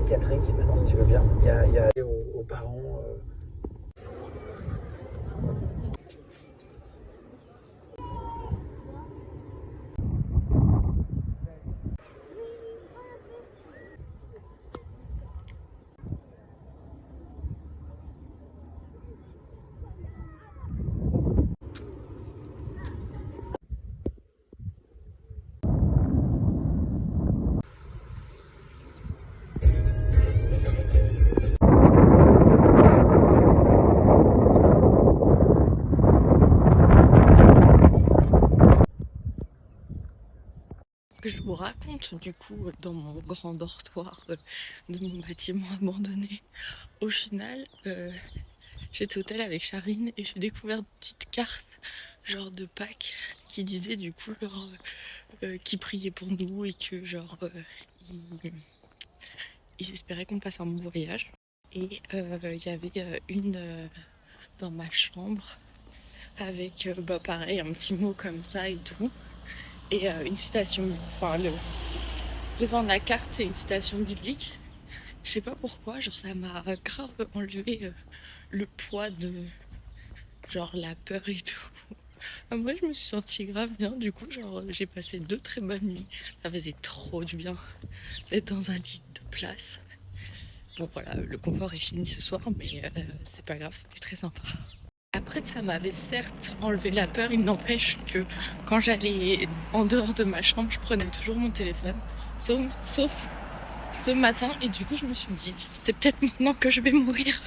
psychiatrique, maintenant si tu veux bien. Il y a aux parents. Je vous raconte du coup dans mon grand dortoir de mon bâtiment abandonné. Au final, j'étais au tel avec Charine et j'ai découvert une petite carte genre de Pâques qui disait du coup genre qui priait pour nous et que genre ils espéraient qu'on passe un bon voyage. Et il y avait une dans ma chambre avec pareil un petit mot comme ça et tout. Et une citation, enfin devant la carte c'est une citation biblique. Je sais pas pourquoi, genre ça m'a grave enlevé le poids de genre la peur et tout. En vrai je me suis sentie grave bien, du coup genre j'ai passé 2 très bonnes nuits. Ça faisait trop du bien d'être dans un lit de place. Bon voilà, le confort est fini ce soir, mais c'est pas grave, c'était très sympa. Après ça m'avait certes enlevé la peur, il n'empêche que quand j'allais en dehors de ma chambre, je prenais toujours mon téléphone, sauf ce matin, et du coup je me suis dit, c'est peut-être maintenant que je vais mourir.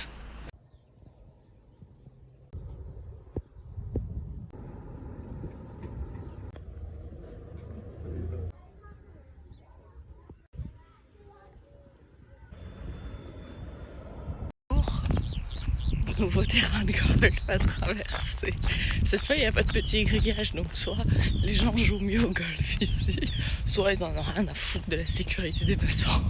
Nouveau terrain de golf à traverser. Cette fois, il n'y a pas de petit grillage, donc soit les gens jouent mieux au golf ici, soit ils en ont rien à foutre de la sécurité des passants.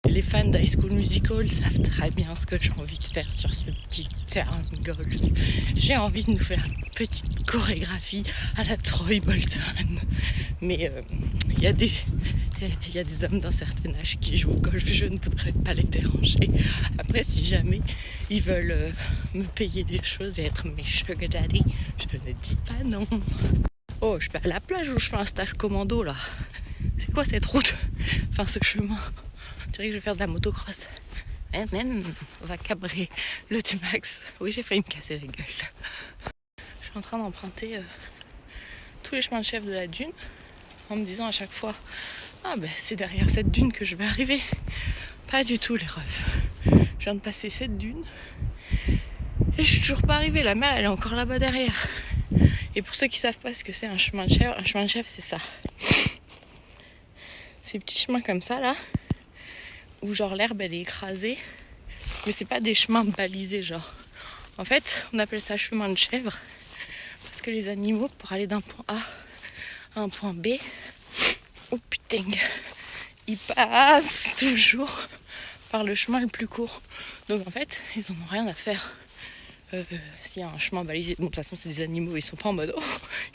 Les fans d'High School Musical savent très bien ce que j'ai envie de faire sur ce petit terrain de golf. J'ai envie de nous faire une petite chorégraphie à la Troy Bolton. Mais il y a des hommes d'un certain âge qui jouent au golf, je ne voudrais pas les déranger. Après, si jamais ils veulent me payer des choses et être mes sugar daddy, je ne dis pas non. Oh, je vais à la plage ou je fais un stage commando là? C'est quoi cette route? Enfin, ce chemin? On dirait que je vais faire de la motocross. Même, on va cabrer le T-Max. Oui, j'ai failli me casser la gueule. Je suis en train d'emprunter tous les chemins de chèvre de la dune en me disant à chaque fois, ah ben c'est derrière cette dune que je vais arriver. Pas du tout les refs. Je viens de passer cette dune et je suis toujours pas arrivée. La mer elle est encore là-bas derrière. Et pour ceux qui savent pas ce que c'est un chemin de chèvre c'est ça. Ces petits chemins comme ça là, où genre l'herbe elle est écrasée, mais c'est pas des chemins balisés genre. En fait on appelle ça chemin de chèvre parce que les animaux pour aller d'un point A à un point B, oh putain, ils passent toujours par le chemin le plus court. Donc en fait ils en ont rien à faire. S'il y a un chemin balisé, bon de toute façon c'est des animaux, ils sont pas en mode oh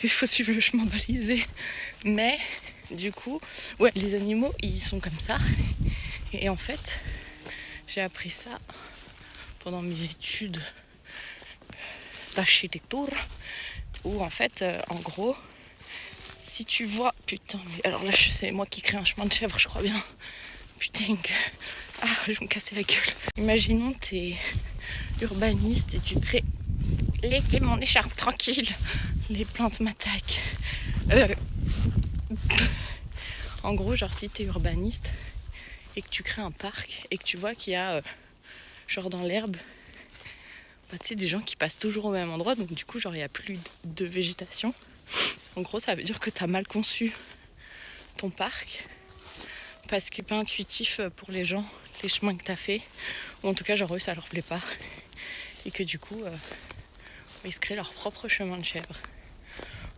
il faut suivre le chemin balisé, mais du coup ouais les animaux ils sont comme ça. Et en fait j'ai appris ça pendant mes études d'architecture où en fait en gros si tu vois putain mais alors là c'est moi qui crée un chemin de chèvre je crois bien. Putain ah je vais me casser la gueule. Imaginons t'es urbaniste et tu crées laissez mon écharpe tranquille, les plantes m'attaquent. En gros, genre si t'es urbaniste et que tu crées un parc et que tu vois qu'il y a genre dans l'herbe, bah, tu sais des gens qui passent toujours au même endroit, donc du coup genre il n'y a plus de végétation. En gros, ça veut dire que t'as mal conçu ton parc parce que pas intuitif pour les gens, les chemins que t'as fait, ou en tout cas genre eux ça leur plaît pas et que du coup ils se créent leur propre chemin de chèvre.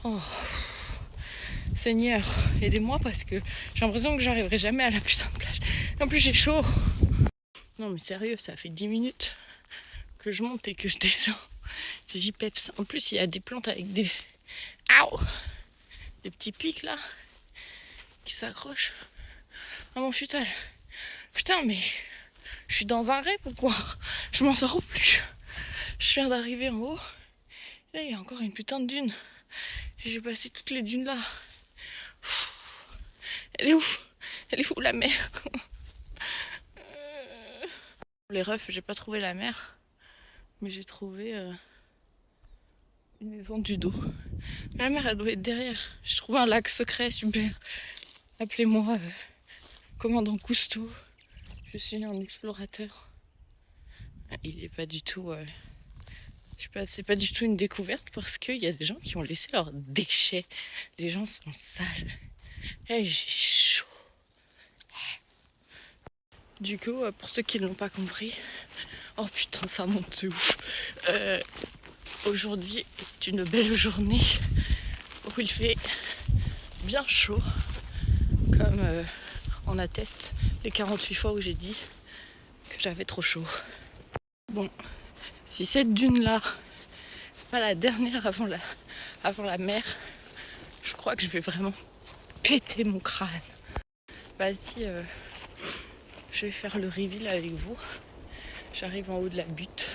Oh Seigneur, aidez-moi parce que j'ai l'impression que j'arriverai jamais à la putain de plage. Et en plus j'ai chaud. Non mais sérieux, ça fait 10 minutes que je monte et que je descends. J'y peps. En plus il y a des plantes avec des... Aouh, des petits pics là qui s'accrochent à mon futal. Putain mais Je suis dans un rêve ou quoi? Je m'en sors plus. Je viens d'arriver en haut. Là, il y a encore une putain de dune. J'ai passé toutes les dunes là. Elle est où? Elle est où la mer? Les refs, j'ai pas trouvé la mer. Mais j'ai trouvé une maison du dos. La mer, elle doit être derrière. J'ai trouvé un lac secret, super. Appelez-moi commandant Cousteau. Je suis un explorateur. Il est pas du tout... je sais pas, c'est pas du tout une découverte parce qu'il y a des gens qui ont laissé leurs déchets. Les gens sont sales. Hey, j'ai chaud. Du coup, pour ceux qui ne l'ont pas compris, oh putain, ça monte de ouf. Aujourd'hui est une belle journée où il fait bien chaud, comme on atteste les 48 fois où j'ai dit que j'avais trop chaud. Bon, si cette dune-là, c'est pas la dernière avant la mer, je crois que je vais vraiment péter mon crâne. Vas-y, je vais faire le reveal avec vous. J'arrive en haut de la butte.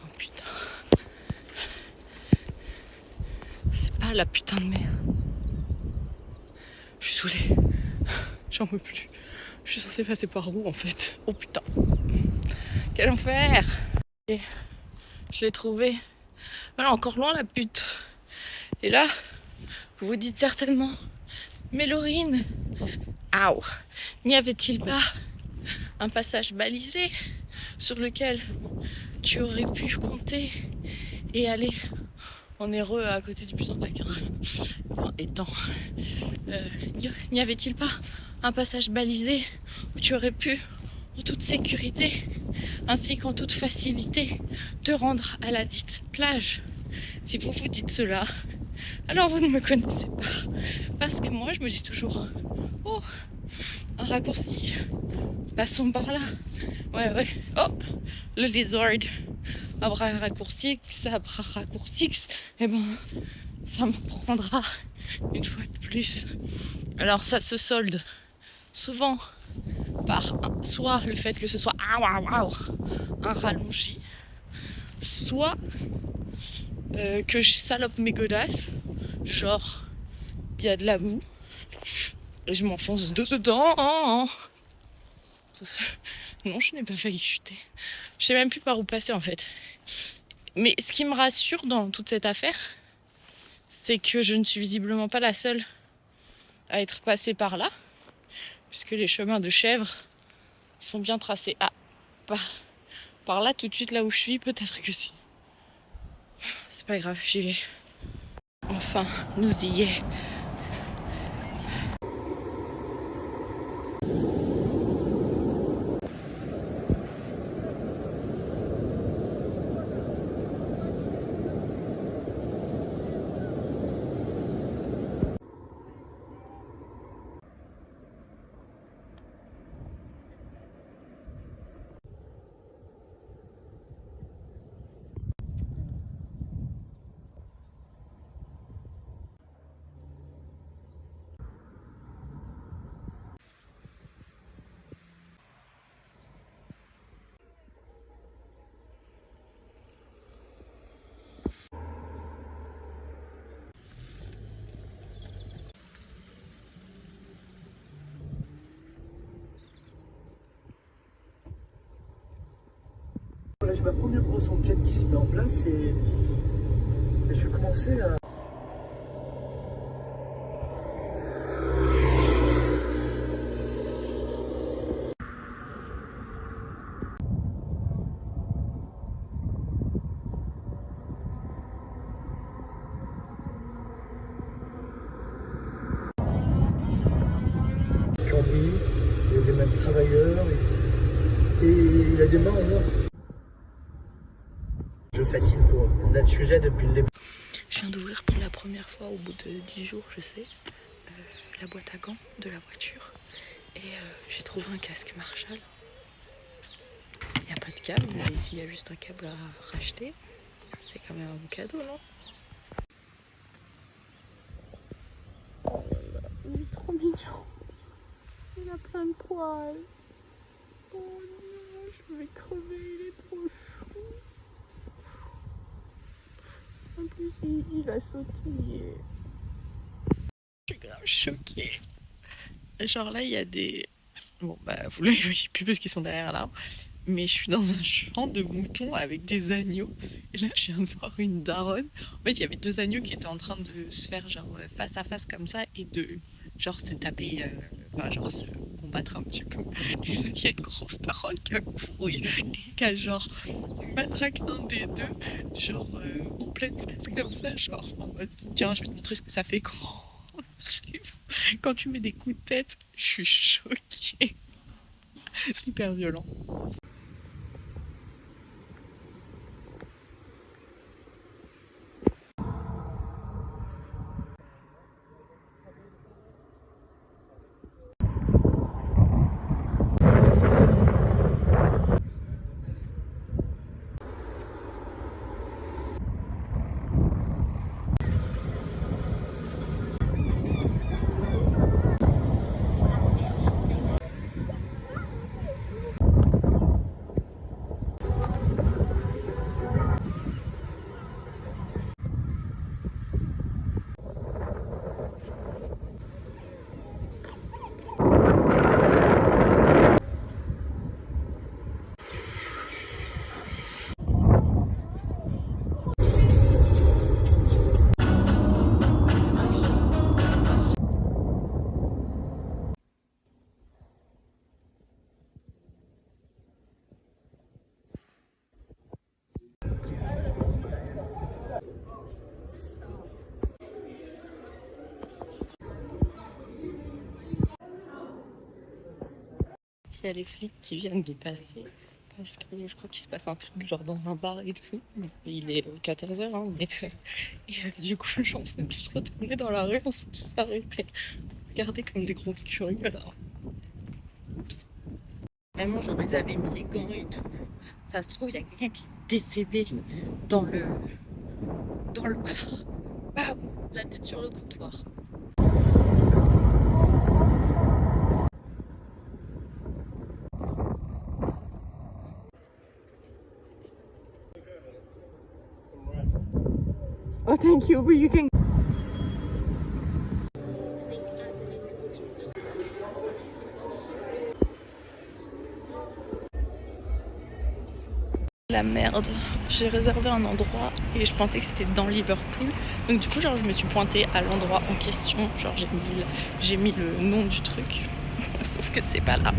Oh putain. C'est pas la putain de mer. Je suis saoulée. J'en peux plus. Je suis censée passer par où en fait? Oh putain. Quel enfer! Et je l'ai trouvé. Voilà, encore loin la pute. Et là, vous vous dites certainement, mais Laurine, aouh, n'y avait-il pas un passage balisé sur lequel tu aurais pu compter et aller en Héreux à côté du putain de lac? Enfin, étant. N'y avait-il pas un passage balisé où tu aurais pu, en toute sécurité, ainsi qu'en toute facilité, te rendre à la dite plage? Si vous vous dites cela, alors vous ne me connaissez pas. Parce que moi, je me dis toujours, oh, un raccourci, passons par là. Ouais. Oh, le lézard. Abra raccourci, eh ben, ça me prendra une fois de plus. Alors ça se solde souvent par soit le fait que ce soit un rallongi, soit que je salope mes godasses, genre il y a de la boue et je m'enfonce dedans. Non, je n'ai pas failli chuter. Je sais même plus par où passer en fait. Mais ce qui me rassure dans toute cette affaire, c'est que je ne suis visiblement pas la seule à être passée par là, puisque les chemins de chèvres sont bien tracés. Ah, par là, tout de suite là où je suis, peut-être que si. C'est pas grave, j'y vais. Enfin, nous y est. Là, j'ai ma première grosse enquête qui se met en place et je vais commencer à... Cambly, il y a des mêmes travailleurs et il y a des mains en or. Je fascine pour notre sujet depuis le début. Je viens d'ouvrir pour la première fois au bout de 10 jours, je sais, la boîte à gants de la voiture. Et j'ai trouvé un casque Marshall. Il n'y a pas de câble, mais s'il y a juste un câble à racheter, c'est quand même un bon cadeau, non? Il est trop mignon. Il a plein de poils. Oh, crevé, il est trop chou. En plus, il a sautillé. Je suis grave choquée. Genre là, il y a des... Bon, bah, vous ne les voyez plus parce qu'ils sont derrière l'arbre. Mais je suis dans un champ de moutons avec des agneaux. Et là, je viens de voir une daronne. En fait, il y avait deux agneaux qui étaient en train de se faire genre face à face comme ça et de genre se taper, enfin genre se combattre un petit peu. Et là, il y a une grosse daronne qui a couru et qui a genre matraqué un des deux, genre en pleine face comme ça, genre en mode tiens, je vais te montrer ce que ça fait quand tu mets des coups de tête. Je suis choquée. C'est hyper violent. Il y a les flics qui viennent de passer parce que je crois qu'il se passe un truc genre dans un bar et tout. Il est 14h, hein, mais et, du coup, genre, on s'est tous retournés dans la rue, on s'est tous arrêtés. Regardez comme des gros curieux là. Oups. Vraiment, genre, ils avaient mis les gants et tout. Ça se trouve, il y a quelqu'un qui est décédé dans le bar. Bam, la tête sur le comptoir. Oh, thank you, but you can. La merde, j'ai réservé un endroit et je pensais que c'était dans Liverpool. Donc du coup, genre, je me suis pointée à l'endroit en question. Genre, j'ai mis le nom du truc. Sauf que c'est pas là.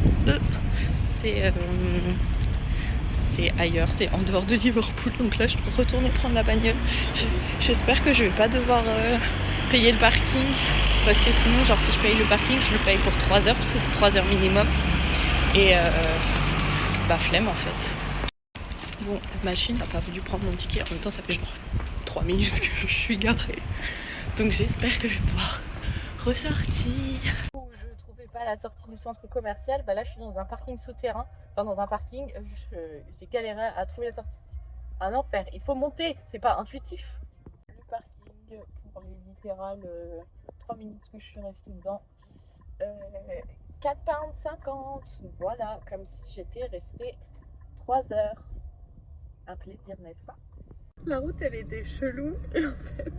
C'est ailleurs, c'est en dehors de Liverpool. Donc là, je peux retourner prendre la bagnole. J'espère que je vais pas devoir payer le parking. Parce que sinon, genre, si je paye le parking, je le paye pour 3 heures. Parce que c'est 3 heures minimum. Et bah, flemme en fait. Bon, la machine n'a pas voulu prendre mon ticket. En même temps, ça fait genre 3 minutes que je suis garée. Donc j'espère que je vais pouvoir ressortir. Je ne trouvais pas la sortie du centre commercial. Bah là, je suis dans un parking souterrain. Enfin, dans un parking, j'ai galéré à trouver la sortie. Un enfer. Il faut monter. C'est pas intuitif. Le parking pour les littéral 3 minutes que je suis restée dedans. 4,50 £. Voilà, comme si j'étais restée 3 heures. Un plaisir, n'est-ce pas? La route, elle était chelou et en fait,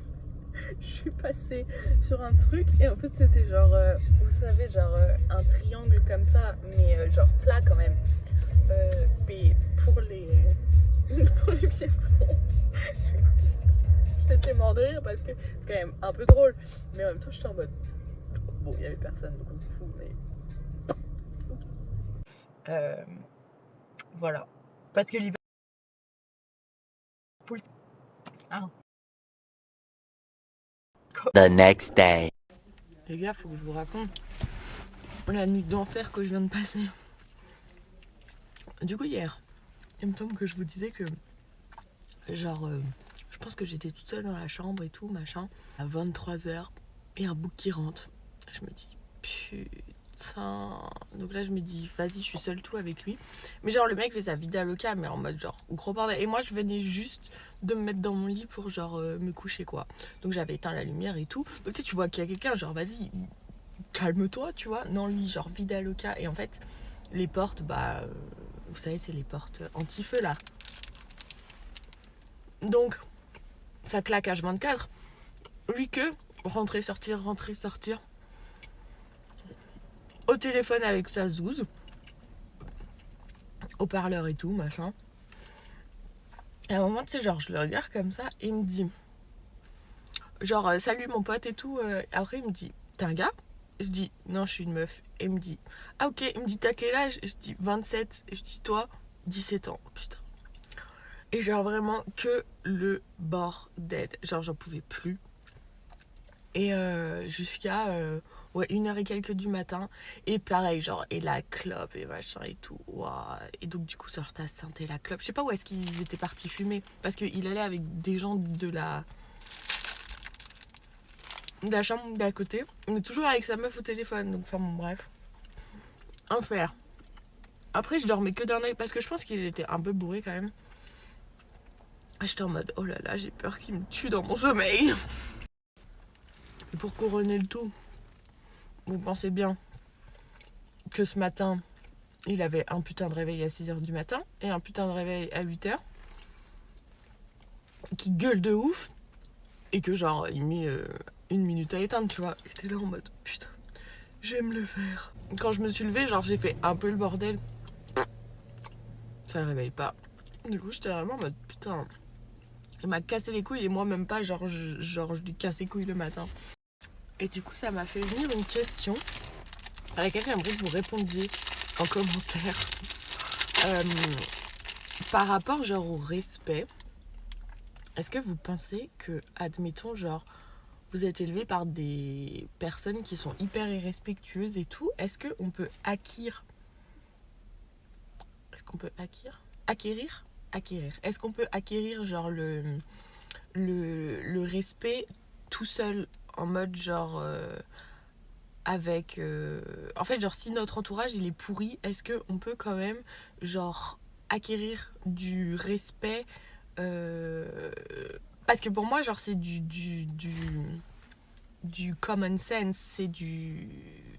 je suis passée sur un truc et en fait, c'était genre, vous savez, genre un triangle comme ça, mais genre plat quand même. Mais pour les piétons, j'étais mort de rire parce que c'est quand même un peu drôle, mais en même temps, j'étais en mode, bon, il n'y avait personne, donc on s'en fout, mais voilà, parce que l'hiver. Ah. The next day. Les gars, faut que je vous raconte la nuit d'enfer que je viens de passer. Du coup, hier, il me semble que je vous disais que, genre, je pense que j'étais toute seule dans la chambre et tout, machin. À 23h, et un bouc qui rentre. Je me dis, putain. Donc là, je me dis, vas-y, je suis seule tout avec lui. Mais genre, le mec fait sa vida loca, mais en mode genre gros bordel. Et moi, je venais juste de me mettre dans mon lit pour genre me coucher, quoi. Donc j'avais éteint la lumière et tout. Donc tu sais, tu vois qu'il y a quelqu'un, genre, vas-y, calme-toi, tu vois. Non, lui, genre vida loca. Et en fait, les portes, bah, Vous savez, c'est les portes anti-feu là. Donc, ça claque H24. Lui que, rentrer, sortir. Au téléphone avec sa zouze. Haut-parleur et tout, machin. Et à un moment, tu sais, genre, je le regarde comme ça et il me dit, genre, salut mon pote et tout. Après, il me dit, t'es un gars? Je dis, non, je suis une meuf. Et il me dit, ah ok. Il me dit, t'as quel âge? Je dis, 27. Et je dis, toi, 17 ans. Putain. Et genre, vraiment, que le bordel. Genre, j'en pouvais plus. Et jusqu'à 1h et quelques du matin. Et pareil, genre, et la clope et machin et tout. Ouah. Et donc, du coup, ça sentait la clope. Je sais pas où est-ce qu'ils étaient partis fumer. Parce qu'il allait avec des gens de la chambre d'à côté. Mais toujours avec sa meuf au téléphone. Donc, enfin, bon, bref. Enfer. Après, je dormais que d'un œil parce que je pense qu'il était un peu bourré quand même. J'étais en mode, oh là là, j'ai peur qu'il me tue dans mon sommeil. Et pour couronner le tout, vous pensez bien que ce matin, il avait un putain de réveil à 6h du matin et un putain de réveil à 8h qui gueule de ouf et que genre, il met 1 minute à éteindre, tu vois. J'étais là en mode, putain, j'aime le faire. Quand je me suis levée, genre, j'ai fait un peu le bordel. Ça le réveille pas. Du coup, j'étais vraiment en mode, putain, il m'a cassé les couilles et moi même pas, genre, je lui casse les couilles le matin. Et du coup, ça m'a fait venir une question à laquelle j'aimerais que vous répondiez en commentaire. Par rapport, genre, au respect, est-ce que vous pensez que, admettons, genre, vous êtes élevé par des personnes qui sont hyper irrespectueuses et tout, est-ce qu'on peut acquérir. Est-ce qu'on peut acquérir, genre, le respect tout seul, en mode, genre, avec... En fait, genre, si notre entourage, il est pourri, est-ce qu'on peut quand même, genre, acquérir du respect parce que pour moi, genre, c'est du common sense, c'est du...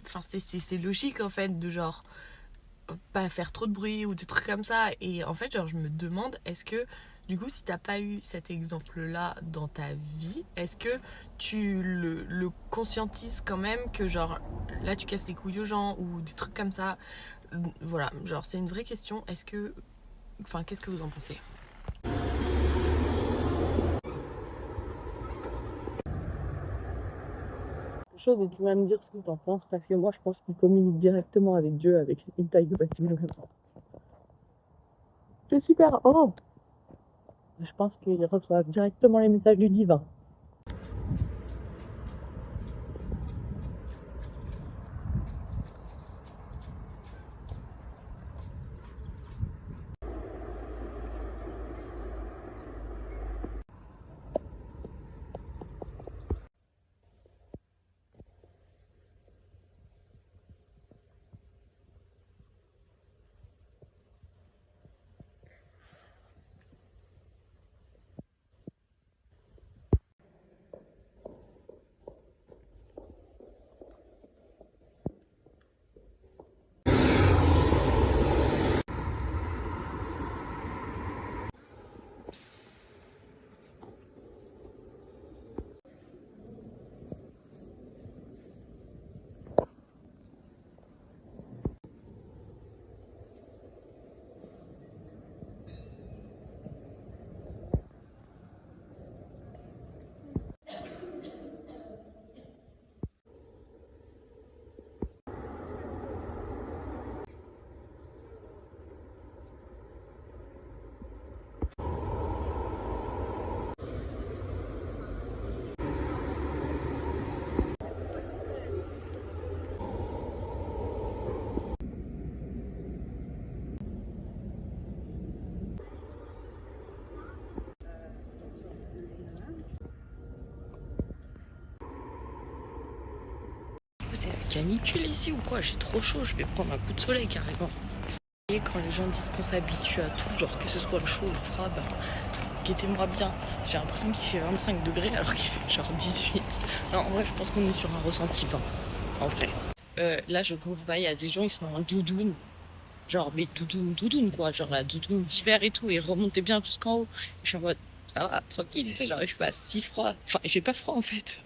Enfin, c'est logique, en fait, de, genre, pas faire trop de bruit ou des trucs comme ça. Et en fait, genre, je me demande, est-ce que, du coup, si t'as pas eu cet exemple-là dans ta vie, est-ce que tu le conscientises quand même que, genre, là, tu casses les couilles aux gens ou des trucs comme ça? Voilà, genre, c'est une vraie question. Est-ce que... Enfin, qu'est-ce que vous en pensez? Chose et tu vas me dire ce que t'en penses parce que moi je pense qu'il communique directement avec Dieu avec une taille de bâtiment. C'est super. Oh, je pense qu'il reçoit directement les messages du divin. C'est la canicule ici ou quoi? J'ai trop chaud, je vais prendre un coup de soleil carrément. Et quand les gens disent qu'on s'habitue à tout, genre que ce soit le chaud ou le froid, bah, guettez-moi bien. J'ai l'impression qu'il fait 25 degrés alors qu'il fait genre 18. Non, en vrai, je pense qu'on est sur un ressenti 20. En vrai. Là, je trouve pas, il y a des gens, ils sont en doudoune. Genre, mais doudoune, quoi. Genre, la doudoune d'hiver et tout. Et remonter bien jusqu'en haut. Je suis en mode, ça va, tranquille, tu sais, genre, je suis pas si froid. Enfin, j'ai pas froid, en fait.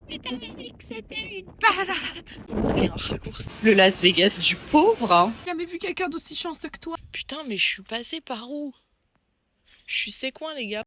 Mais t'avais dit que c'était une balade. Et un raccourci. Le Las Vegas du pauvre, hein. J'ai jamais vu quelqu'un d'aussi chanceux que toi. Putain, mais je suis passée par où? Je suis c'est coin, les gars.